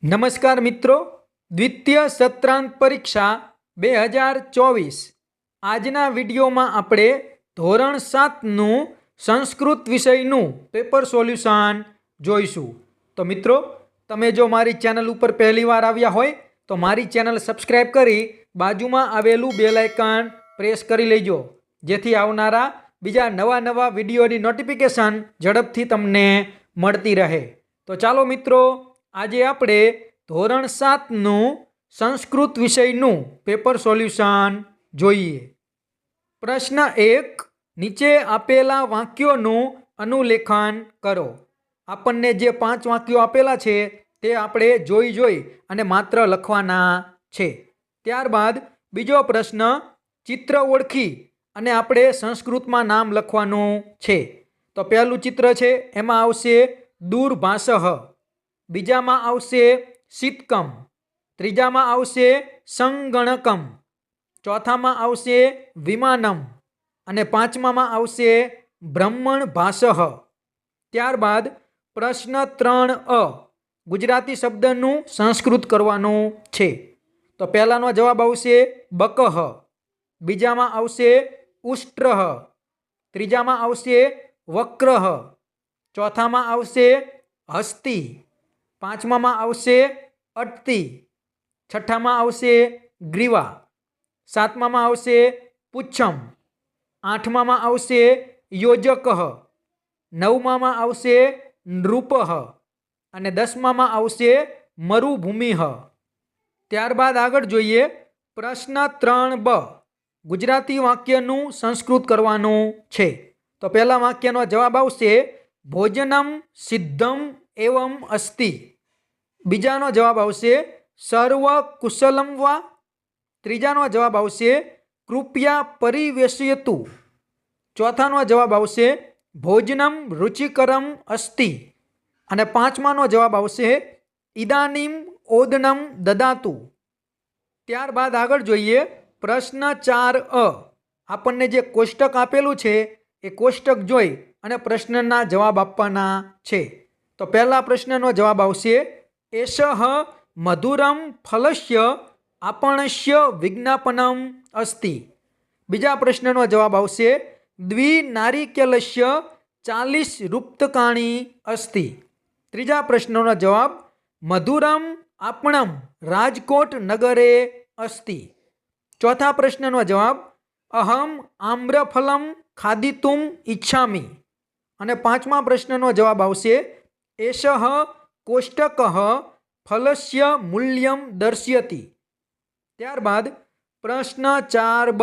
નમસ્કાર મિત્રો, દ્વિતીય સત્રાંત પરીક્ષા 2024 આજના વિડીયોમાં આપણે ધોરણ 7નું સંસ્કૃત વિષયનું પેપર સોલ્યુશન જોઈશું. તો મિત્રો, તમે જો મારી ચેનલ ઉપર પહેલીવાર આવ્યા હોય તો મારી ચેનલ સબસ્ક્રાઈબ કરી બાજુમાં આવેલું બેલ આઇકન પ્રેસ કરી લેજો, જેથી આવનારા બીજા નવા વિડીયોની નોટિફિકેશન ઝડપથી તમને મળતી રહે. તો ચાલો મિત્રો, આજે આપણે ધોરણ 7નું સંસ્કૃત વિષયનું પેપર સોલ્યુશન જોઈએ. પ્રશ્ન 1, નીચે આપેલા વાક્યોનું અનુલેખન કરો. આપણને જે 5 વાક્યો આપેલા છે તે આપણે જોઈ અને માત્ર લખવાના છે. ત્યારબાદ બીજો પ્રશ્ન, ચિત્ર ઓળખી અને આપણે સંસ્કૃતમાં નામ લખવાનું છે. તો પહેલું ચિત્ર છે એમાં આવશે દૂરભાષઃ, બીજામાં આવશે શીતકમ, ત્રીજામાં આવશે સંગણકમ, ચોથામાં આવશે વિમાનમ અને પાંચમામાં આવશે બ્રહ્મણ ભાષઃ. ત્યારબાદ પ્રશ્ન 3 ગુજરાતી શબ્દનું સંસ્કૃત કરવાનું છે. તો પહેલાનો જવાબ આવશે બકહ, બીજામાં આવશે ઉષ્ટ્રહ, ત્રીજામાં આવશે વક્રહ, ચોથામાં આવશે હસ્તી, પાંચમામાં આવશે અટતી, છઠ્ઠામાં આવશે ગ્રીવા, સાતમામાં આવશે પુચ્છમ, આઠમામાં આવશે યોજકઃ, નવમામાં આવશે નૃપઃ અને 10મામાં આવશે મરુભૂમિઃ. ત્યારબાદ આગળ જોઈએ પ્રશ્ન 3બ, ગુજરાતી વાક્યનું સંસ્કૃત કરવાનું છે. તો પહેલા વાક્યનો જવાબ આવશે ભોજનમ સિદ્ધમ એવમ અસ્તિ, બીજાનો જવાબ આવશે સર્વ કુશલમ વા, ત્રીજાનો જવાબ આવશે કૃપયા પરિવેશયતુ, ચોથાનો જવાબ આવશે ભોજનમ રુચિકરમ અસ્તિ અને પાંચમાનો જવાબ આવશે ઇદાનીમ ઓદનમ દદાતુ. ત્યારબાદ આગળ જોઈએ પ્રશ્ન 4 આપણને જે કોષ્ટક આપેલું છે એ કોષ્ટક જોઈ અને પ્રશ્નના જવાબ આપવાના છે. તો પહેલા પ્રશ્નનો જવાબ આવશે એષઃ મધુરમ ફલસ્ય આપણસ્ય વિજ્ઞાપનમ અસ્તિ, બીજા પ્રશ્નનો જવાબ આવશે દ્વિનારિકેલસ્ય 40 રૂપ્તકાણી અસ્તિ, ત્રીજા પ્રશ્નનો જવાબ મધુરમ આપણમ રાજકોટ નગરે અસ્તિ, ચોથા પ્રશ્નનો જવાબ અહમ આમ્રફલમ ખાદિતુમ ઈચ્છામિ અને પાંચમા પ્રશ્નનો જવાબ આવશે એષઃ કોષ્ટકઃ ફલસ્ય મૂલ્યમ દર્શ્યતિ. ત્યારબાદ પ્રશ્ન 4બ,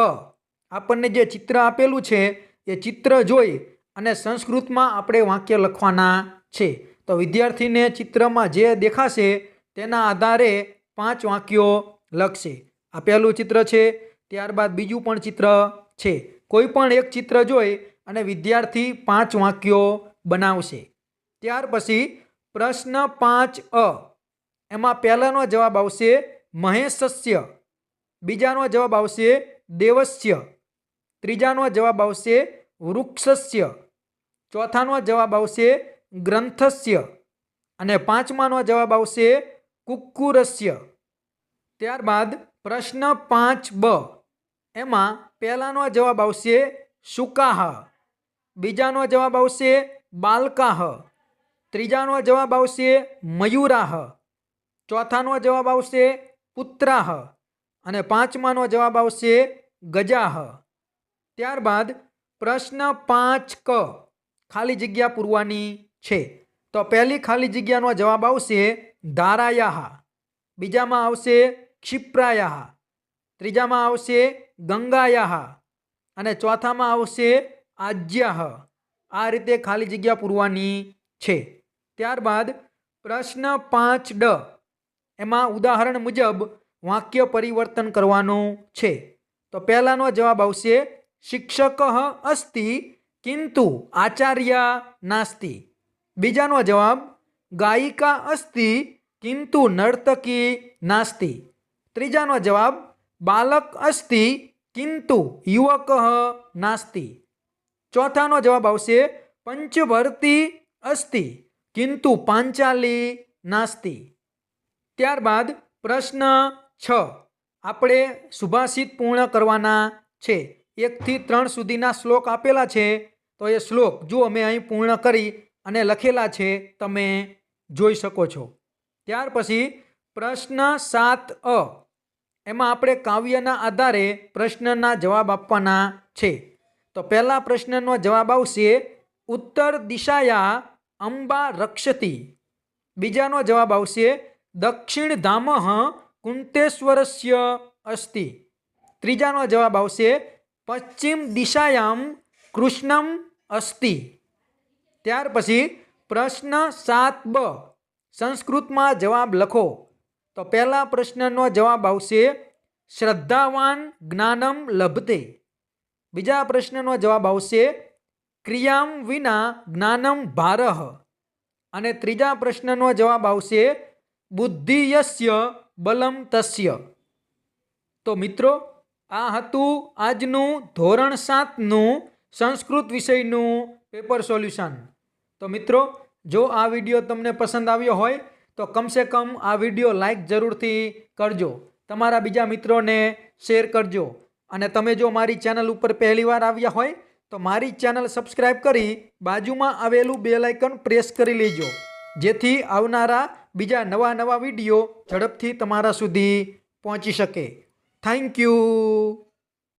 આપણને જે ચિત્ર આપેલું છે એ ચિત્ર જોઈ અને સંસ્કૃતમાં આપણે વાક્ય લખવાના છે. તો વિદ્યાર્થીને ચિત્રમાં જે દેખાશે તેના આધારે 5 વાક્યો લખશે. આ પહેલું ચિત્ર છે, ત્યારબાદ બીજું પણ ચિત્ર છે. કોઈ પણ એક ચિત્ર જોઈ અને વિદ્યાર્થી 5 વાક્યો બનાવશે. ત્યાર પછી પ્રશ્ન 5 એમાં પહેલાનો જવાબ આવશે મહેશસ્ય, બીજાનો જવાબ આવશે દેવસ્ય, ત્રીજાનો જવાબ આવશે વૃક્ષસ્ય, ચોથાનો જવાબ આવશે ગ્રંથસ્ય અને પાંચમાનો જવાબ આવશે કુક્કુરસ્ય. ત્યારબાદ પ્રશ્ન 5બ એમાં પહેલાનો જવાબ આવશે શુકાહ, બીજાનો જવાબ આવશે બાલકાહ, ત્રીજાનો જવાબ આવશે મયુરાહ, ચોથાનો જવાબ આવશે પુત્રાહ અને પાંચમાનો જવાબ આવશે ગજાહ. ત્યારબાદ પ્રશ્ન 5ક ખાલી જગ્યા પૂરવાની છે. તો પહેલી ખાલી જગ્યાનો જવાબ આવશે ધારાયાહ, બીજામાં આવશે ક્ષિપ્રાયાહ, ત્રીજામાં આવશે ગંગાયાહ અને ચોથામાં આવશે આજ્યાહ. આ રીતે ખાલી જગ્યા પૂરવાની છે. ત્યારબાદ પ્રશ્ન 5ડ એમાં ઉદાહરણ મુજબ વાક્ય પરિવર્તન કરવાનું છે. તો પહેલાનો જવાબ આવશે શિક્ષક અસ્તિ કિંતુ આચાર્ય નાસ્તિ, બીજાનો જવાબ ગાયિકા અસ્તિ કિંતુ નર્તકી નાસ્તિ, ત્રીજાનો જવાબ બાલક અસ્તિ કિંતુ યુવક નાસ્તિ, ચોથાનો જવાબ આવશે પંચભર્તી અસ્તિ કિંતુ પાંચાલી નાસ્તિ. ત્યારબાદ પ્રશ્ન 6 આપણે સુભાષિત પૂર્ણ કરવાના છે. 1 થી 3 સુધીના શ્લોક આપેલા છે, તો એ શ્લોક જુઓ મેં અહીં પૂર્ણ કરી અને લખેલા છે, તમે જોઈ શકો છો. ત્યાર પછી પ્રશ્ન 7 એમાં આપણે કાવ્યના આધારે પ્રશ્નના જવાબ આપવાના છે. તો પહેલા પ્રશ્નનો જવાબ આવશે ઉત્તર દિશાયા અંબા રક્ષતી. બીજાનો જવાબ આવશે દક્ષિણ ધામઃ કુંતેશ્વરસ્ય અસ્તિ. ત્રીજાનો જવાબ આવશે પશ્ચિમ દિશાયામ કૃષ્ણમ અસ્તિ. ત્યાર પછી પ્રશ્ન 7b સંસ્કૃતમાં જવાબ લખો. તો પહેલા પ્રશ્નનો જવાબ આવશે શ્રદ્ધાવાન જ્ઞાનમ લભતે. બીજા પ્રશ્નનો જવાબ આવશે ક્રિયામ વિના જ્ઞાનમ ભારહ. અને ત્રીજા પ્રશ્નનો જવાબ આવશે બુદ્ધિ યસ્ય બલમ તસ્ય. તો મિત્રો આ હતું આજનું ધોરણ 7નું સંસ્કૃત વિષયનું પેપર સોલ્યુશન. તો મિત્રો જો આ વિડીયો તમને પસંદ આવ્યો હોય તો કમસે કમ આ વિડીયો લાઈક જરૂરથી કરજો, તમારા બીજા મિત્રોને શેર કરજો. અને તમે જો મારી ચેનલ ઉપર પહેલીવાર આવ્યા હોય તો મારી ચેનલ સબસ્ક્રાઈબ કરી બાજુમાં આવેલું બેલ આઇકન પ્રેસ કરી લેજો, જેથી આવનારા બીજા નવા વિડીયો ઝડપથી તમારા સુધી પહોંચી શકે. Thank you.